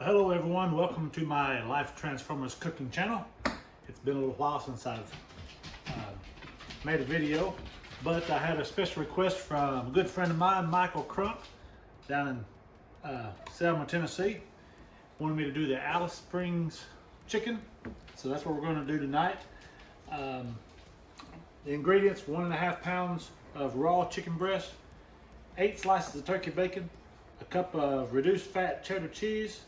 Hello everyone, welcome to my Life Transformers cooking channel. It's been a little while since I've made a video, but I had a special request from a good friend of mine, Michael Crump, down in Selma, Tennessee. Wanted me to do the Alice Springs chicken, so that's what we're going to do tonight. The ingredients: 1.5 pounds of raw chicken breast, 8 slices of turkey bacon, a cup of reduced fat cheddar cheese,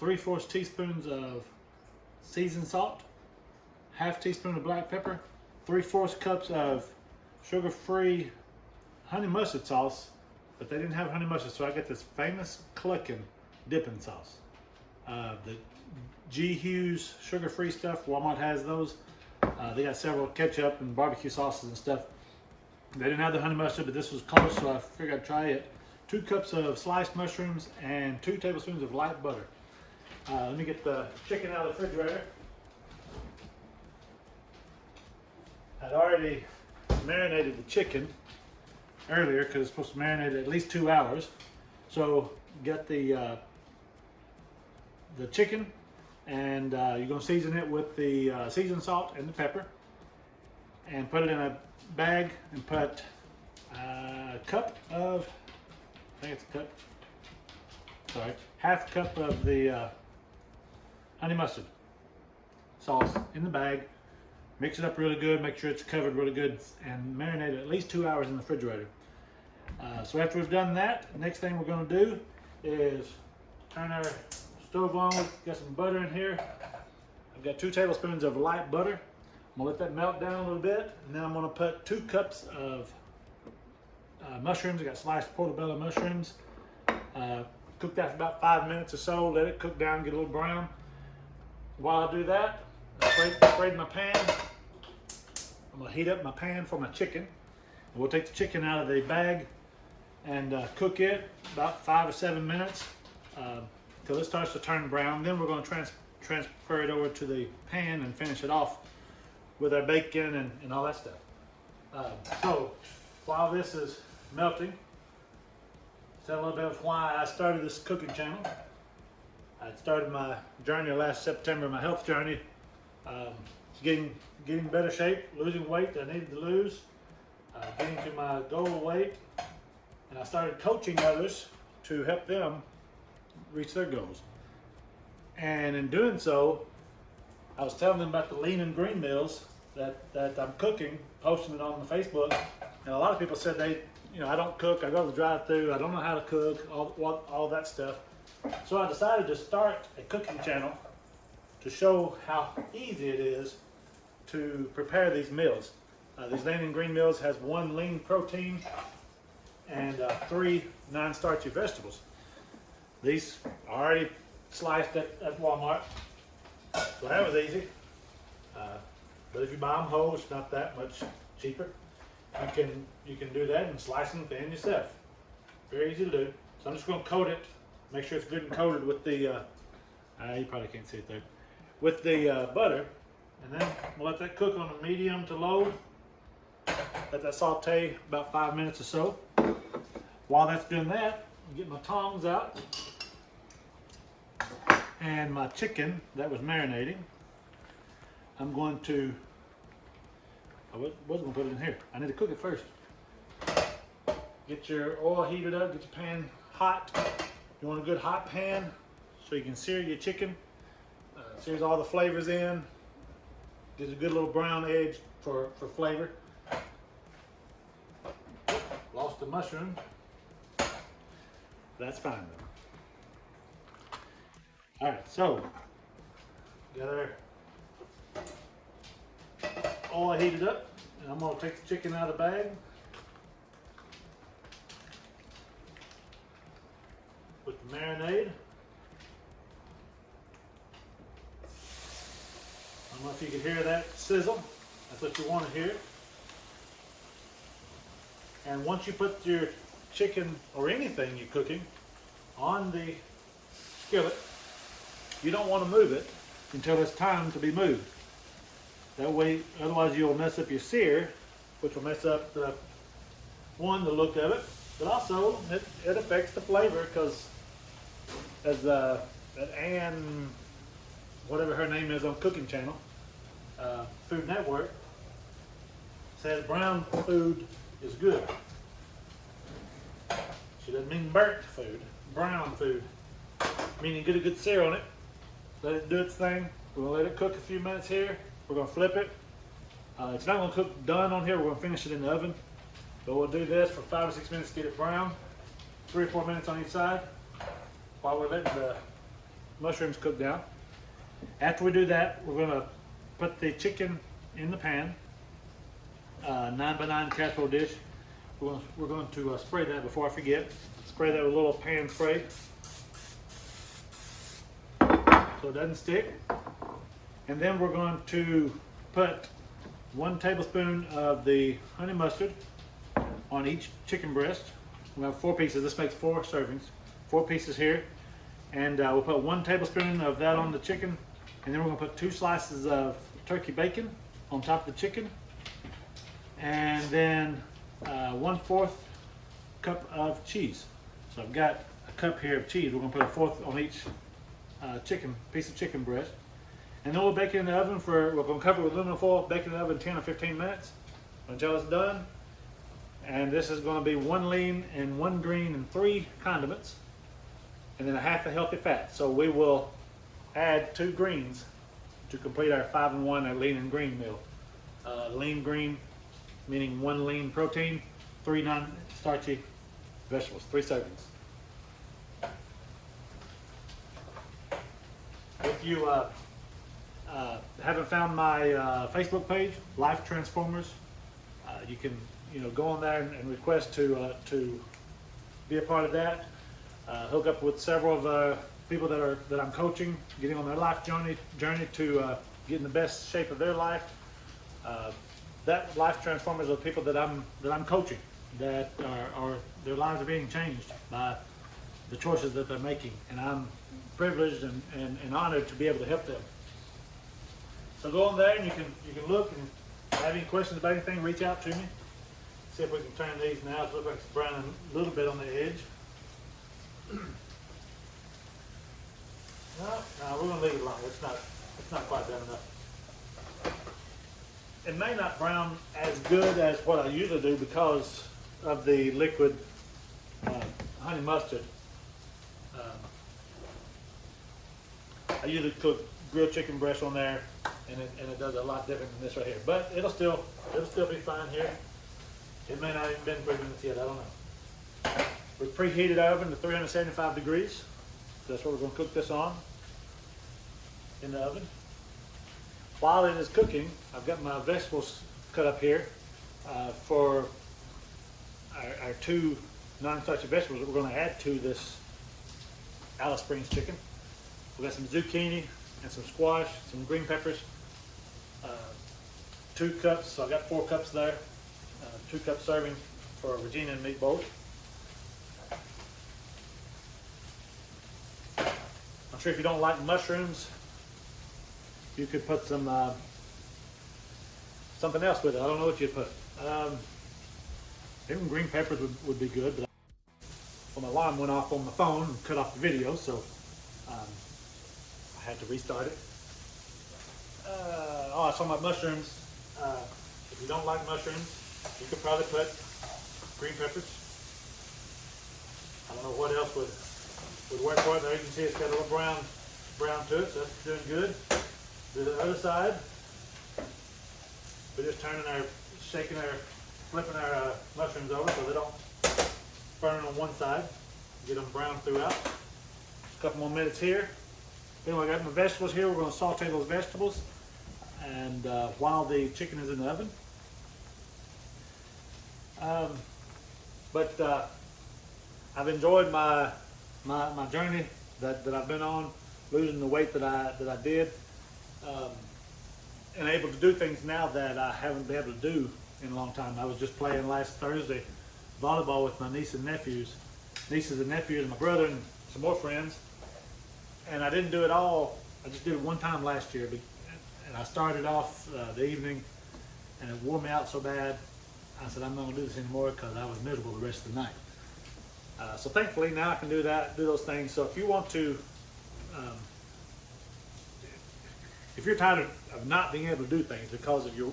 3/4 teaspoons of seasoned salt, half teaspoon of black pepper, 3/4 cups of sugar-free honey mustard sauce, but they didn't have honey mustard, so I got this famous Cluckin' dipping sauce. The G. Hughes sugar-free stuff, Walmart has those. They got several ketchup and barbecue sauces and stuff. They didn't have the honey mustard, but this was close, so I figured I'd try it. 2 cups of sliced mushrooms and 2 tablespoons of light butter. Let me get the chicken out of the refrigerator. I'd already marinated the chicken earlier because it's supposed to marinate at least 2 hours. So get the chicken, and you're going to season it with the seasoned salt and the pepper, and put it in a bag and put a cup of, I think it's a cup, sorry, half cup of the honey mustard sauce in the bag. Mix it up really good, make sure it's covered really good, and marinate it at least 2 hours in the refrigerator. So after we've done that, the next thing we're going to do is turn our stove on. Got some butter in here. I've got 2 tablespoons of light butter. I'm going to let that melt down a little bit, and then I'm going to put 2 cups of mushrooms. I got sliced portobello mushrooms. Cook that for about 5 minutes or so. Let it cook down, get a little brown. While I do that, I sprayed my pan. I'm going to heat up my pan for my chicken. And we'll take the chicken out of the bag and cook it about 5 or 7 minutes till it starts to turn brown. Then we're going to transfer it over to the pan and finish it off with our bacon and all that stuff. So while this is melting, tell a little bit of why I started this cooking channel. I started my journey last September, my health journey, getting better shape, losing weight that I needed to lose, getting to my goal weight, and I started coaching others to help them reach their goals. And in doing so, I was telling them about the lean and green meals that I'm cooking, posting it on the Facebook, and a lot of people said I don't cook, I go to the drive-thru, I don't know how to cook, all that stuff. So I decided to start a cooking channel to show how easy it is to prepare these meals. These lean and green meals has 1 lean protein and 3 non-starchy vegetables. These are already sliced at Walmart, so that was easy. But if you buy them whole, it's not that much cheaper. You can do that and slice them thin yourself. Very easy to do. So I'm just going to coat it. Make sure it's good and coated with the, you probably can't see it there, with the butter. And then we'll let that cook on a medium to low. Let that saute about 5 minutes or so. While that's doing that, I'll get my tongs out. And my chicken that was marinating, I'm going to, I wasn't going to put it in here. I need to cook it first. Get your oil heated up, get your pan hot. You want a good hot pan so you can sear your chicken. Sears all the flavors in. Gives a good little brown edge for flavor. Lost the mushroom. That's fine though. Alright, so got our oil heated up, and I'm going to take the chicken out of the bag. With the marinade. I don't know if you can hear that sizzle. That's what you want to hear. And once you put your chicken or anything you're cooking on the skillet, you don't want to move it until it's time to be moved. That way, otherwise you'll mess up your sear, which will mess up the look of it, but also it affects the flavor, because as that Ann, whatever her name is on Cooking Channel, Food Network, says brown food is good. She doesn't mean burnt food, brown food, meaning get a good sear on it, let it do its thing. We're gonna let it cook a few minutes here. We're gonna flip it. It's not gonna cook done on here. We're gonna finish it in the oven, but we'll do this for 5 or 6 minutes to get it brown, 3 or 4 minutes on each side, while we're letting the mushrooms cook down. After we do that, we're gonna put the chicken in the pan, 9x9 casserole dish. We're going to spray that before I forget. Spray that with a little pan spray so it doesn't stick. And then we're going to put 1 tablespoon of the honey mustard on each chicken breast. We have 4 pieces. This makes 4 servings. 4 pieces here. And we'll put 1 tablespoon of that on the chicken. And then we're going to put 2 slices of turkey bacon on top of the chicken. And then 1/4 cup of cheese. So I've got a cup here of cheese. We're going to put a 1/4 on each piece of chicken breast. And then we'll bake it in the oven we're going to cover it with aluminum foil, bake it in the oven 10 or 15 minutes until it's done. And this is going to be 1 lean and 1 green and 3 condiments. And then a half a healthy fat. So we will add 2 greens to complete our 5-in-1 lean and green meal. Lean green, meaning 1 lean protein, 3 non-starchy vegetables, 3 servings. If you haven't found my Facebook page, Life Transformers, you can go on there and request to be a part of that. Hook up with several of the people that I'm coaching, getting on their life journey to get in the best shape of their life. That Life Transformers are the people that I'm coaching, that are their lives are being changed by the choices that they're making, and I'm privileged and honored to be able to help them. So go on there and you can look, and have any questions about anything, reach out to me. See if we can turn these now. It looks like it's browning a little bit on the edge. No, we're going to leave it alone. It's not quite done enough. It may not brown as good as what I usually do because of the liquid honey mustard. I usually cook grilled chicken breast on there, and it does a lot different than this right here. But it'll still be fine here. It may not even been 3 minutes yet. I don't know. We preheated our oven to 375 degrees. So that's what we're going to cook this on in the oven. While it is cooking, I've got my vegetables cut up here for our 2 non-starchy vegetables that we're going to add to this Alice Springs chicken. We've got some zucchini and some squash, some green peppers, 2 cups, so I've got 4 cups there, 2 cup serving for Regina and meatballs. I'm sure if you don't like mushrooms, you could put some something else with it. I don't know what you'd put. Even green peppers would be good, but my alarm went off on my phone and cut off the video, so I had to restart it. I was talking about mushrooms. If you don't like mushrooms, you could probably put green peppers. I don't know what else would work for it. There you can see it's got a little brown to it, so that's doing good. Do the other side. We're just flipping our mushrooms over so they don't burn on one side. Get them brown throughout. A couple more minutes here. Anyway, I got my vegetables here. We're going to saute those vegetables, and while the chicken is in the oven. But I've enjoyed my journey that I've been on, losing the weight that I did, and able to do things now that I haven't been able to do in a long time. I was just playing last Thursday volleyball with my nieces and nephews, and my brother and some more friends, and I didn't do it all. I just did it one time last year, and I started off the evening, and it wore me out so bad. I said, I'm not going to do this anymore because I was miserable the rest of the night. So thankfully now I can do those things. So if you want to Um, if you're tired of not being able to do things because of you're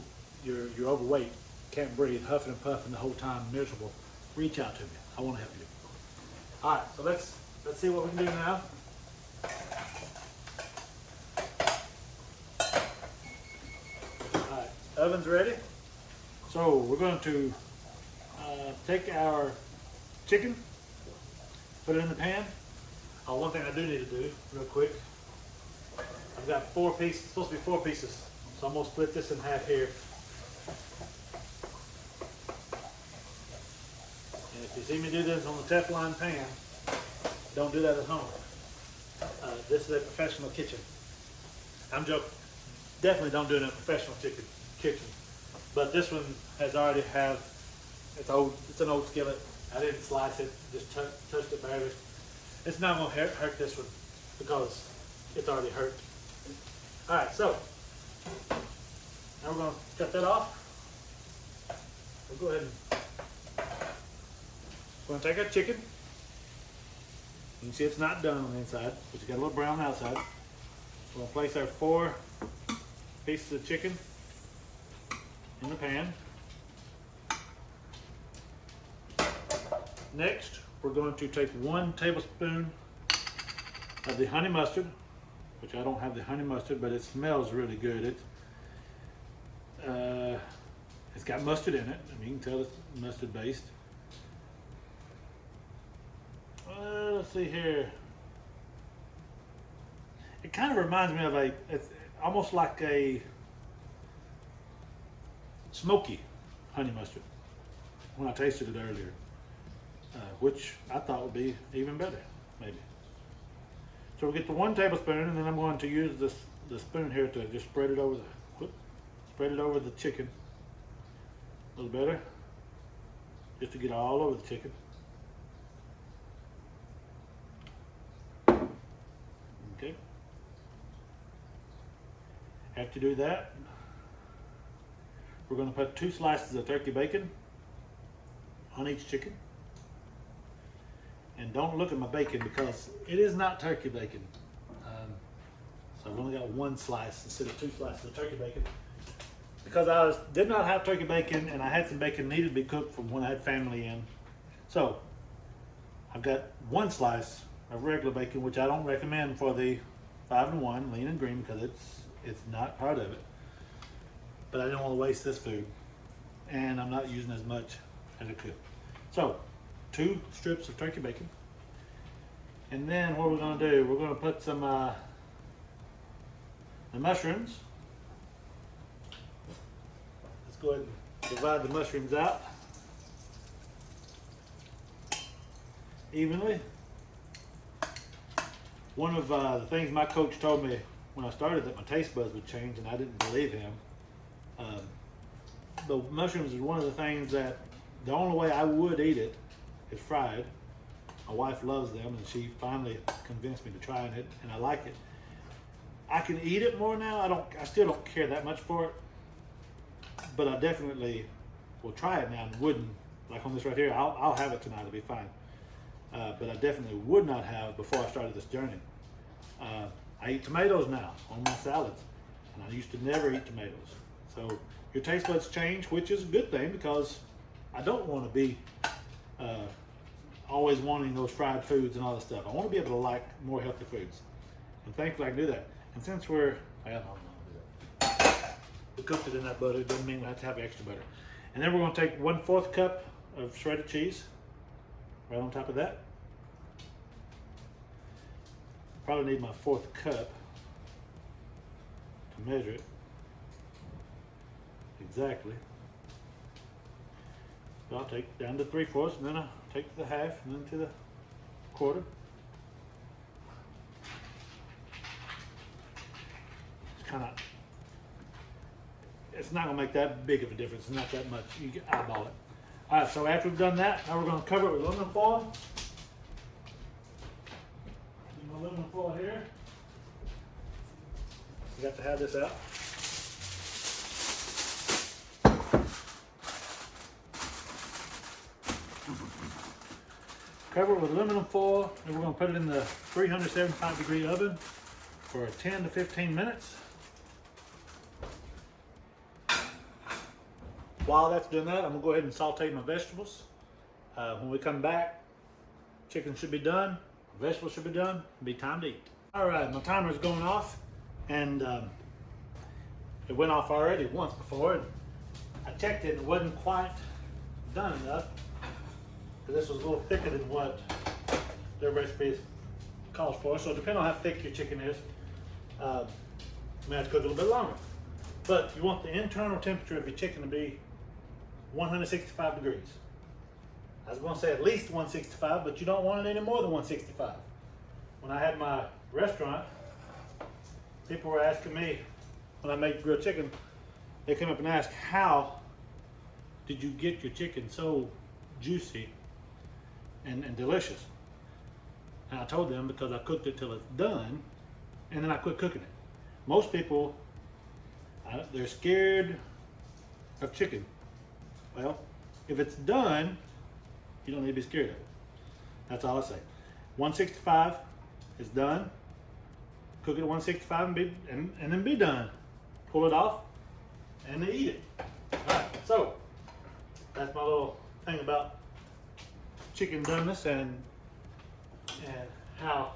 overweight, can't breathe, huffing and puffing the whole time, miserable, reach out to me. I want to help you. All right, so let's see what we can do now. All right, oven's ready. So we're going to take our chicken, put it in the pan. One thing I do need to do real quick. I've got 4 pieces, it's supposed to be 4 pieces. So I'm gonna split this in half here. And if you see me do this on the Teflon pan, don't do that at home. This is a professional kitchen. I'm joking. Definitely don't do it in a professional kitchen. But this one has already it's an old skillet. I didn't slice it, just touched it barely. It's not gonna hurt this one because it's already hurt. All right, so now we're gonna cut that off. We'll go ahead and we're gonna take our chicken. You can see it's not done on the inside, but it's got a little brown outside. We're gonna place our 4 pieces of chicken in the pan. Next, we're going to take 1 tablespoon of the honey mustard, which I don't have the honey mustard, but it smells really good. It's got mustard in it. I mean, you can tell it's mustard based. Let's see here. It kind of reminds me of it's almost like a smoky honey mustard when I tasted it earlier. Which I thought would be even better, maybe. So we'll get the 1 tablespoon, and then I'm going to use the spoon here to just spread it over the chicken. A little better, just to get all over the chicken. Okay. After you do that, we're going to put 2 slices of turkey bacon on each chicken. And don't look at my bacon because it is not turkey bacon. So I've only got 1 slice instead of 2 slices of turkey bacon. Because I did not have turkey bacon, and I had some bacon needed to be cooked from when I had family in. So I've got 1 slice of regular bacon, which I don't recommend for the 5-in-1 lean and green because it's not part of it. But I didn't want to waste this food, and I'm not using as much as I could. So 2 strips of turkey bacon. And then what we're going to do, we're going to put some the mushrooms. Let's go ahead and divide the mushrooms out evenly. One of the things my coach told me when I started that my taste buds would change, and I didn't believe him. The mushrooms is one of the things that the only way I would eat it is fried. My wife loves them, and she finally convinced me to try it, and I like it. I can eat it more now. I still don't care that much for it, but I definitely will try it now and wouldn't. Like on this right here, I'll have it tonight. It'll be fine. But I definitely would not have before I started this journey. I eat tomatoes now on my salads, and I used to never eat tomatoes. So your taste buds change, which is a good thing because I don't want to be always wanting those fried foods and all that stuff. I want to be able to like more healthy foods, and thankfully I can do that. And since we cooked it in that butter, it doesn't mean we have to have extra butter. And then we're going to take 1/4 cup of shredded cheese right on top of that. Probably need my 4th cup to measure it exactly. So I'll take down to 3/4, and then I'll take to the half, and then to the 1/4. It's not going to make that big of a difference. It's not that much. You can eyeball it. All right, so after we've done that, now we're going to cover it with aluminum foil. Aluminum foil here. You got to have this out. Cover it with aluminum foil, and we're going to put it in the 375-degree oven for 10 to 15 minutes. While that's doing that, I'm going to go ahead and saute my vegetables. When we come back, chicken should be done, vegetables should be done, it'll be time to eat. All right, my timer's going off, and it went off already once before. I checked it and it wasn't quite done enough. This was a little thicker than what their recipe calls for. So depending on how thick your chicken is, you may have to cook a little bit longer. But you want the internal temperature of your chicken to be 165 degrees. I was going to say at least 165, but you don't want it any more than 165. When I had my restaurant, people were asking me, when I make grilled chicken, they come up and ask, how did you get your chicken so juicy and delicious? And I told them, because I cooked it till it's done, and then I quit cooking it. Most people, they're scared of chicken. Well, if it's done, you don't need to be scared of it. That's all I say. 165 is done. Cook it at 165 and then be done. Pull it off and then eat it. All right, so that's my little thing about chicken doneness and how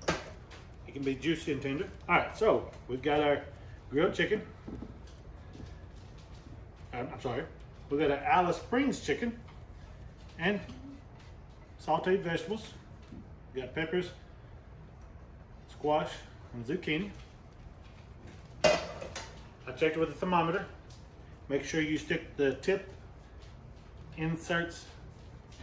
it can be juicy and tender. All right, so we've got our grilled chicken. We've got our Alice Springs chicken and sauteed vegetables. We got peppers, squash, and zucchini. I checked it with a thermometer. Make sure you stick the tip inserts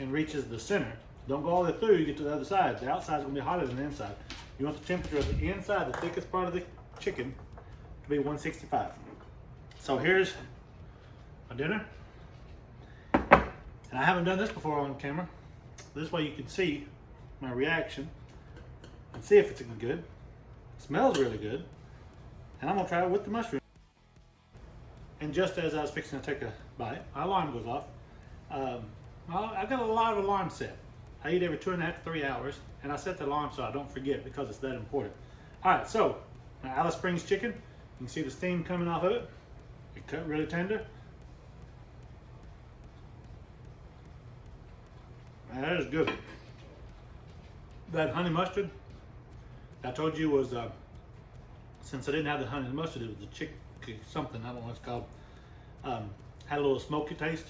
and reaches the center. Don't go all the way through, you get to the other side. The outside is going to be hotter than the inside. You want the temperature of the inside, the thickest part of the chicken, to be 165. So here's my dinner. And I haven't done this before on camera. This way you can see my reaction and see if it's good. It smells really good. And I'm gonna try it with the mushroom. And just as I was fixing to take a bite, my alarm goes off. I've got a lot of alarms set. I eat every 2.5 to 3 hours, and I set the alarm so I don't forget because it's that important. All right, so my Alice Springs chicken, you can see the steam coming off of it. It cut really tender. Man, that is good. That honey mustard, I told you was, since I didn't have the honey mustard, it was the chick something, I don't know what it's called. Had a little smoky taste.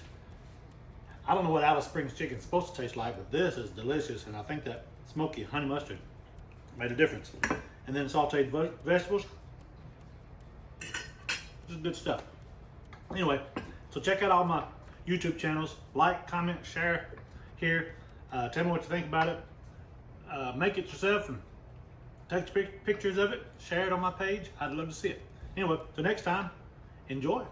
I don't know what Alice Springs chicken is supposed to taste like, but this is delicious, and I think that smoky honey mustard made a difference. And then sauteed vegetables, just good stuff. Anyway, so check out all my YouTube channels. Like, comment, share here. Tell me what you think about it. Make it yourself and take pictures of it. Share it on my page. I'd love to see it. Anyway, till next time, enjoy.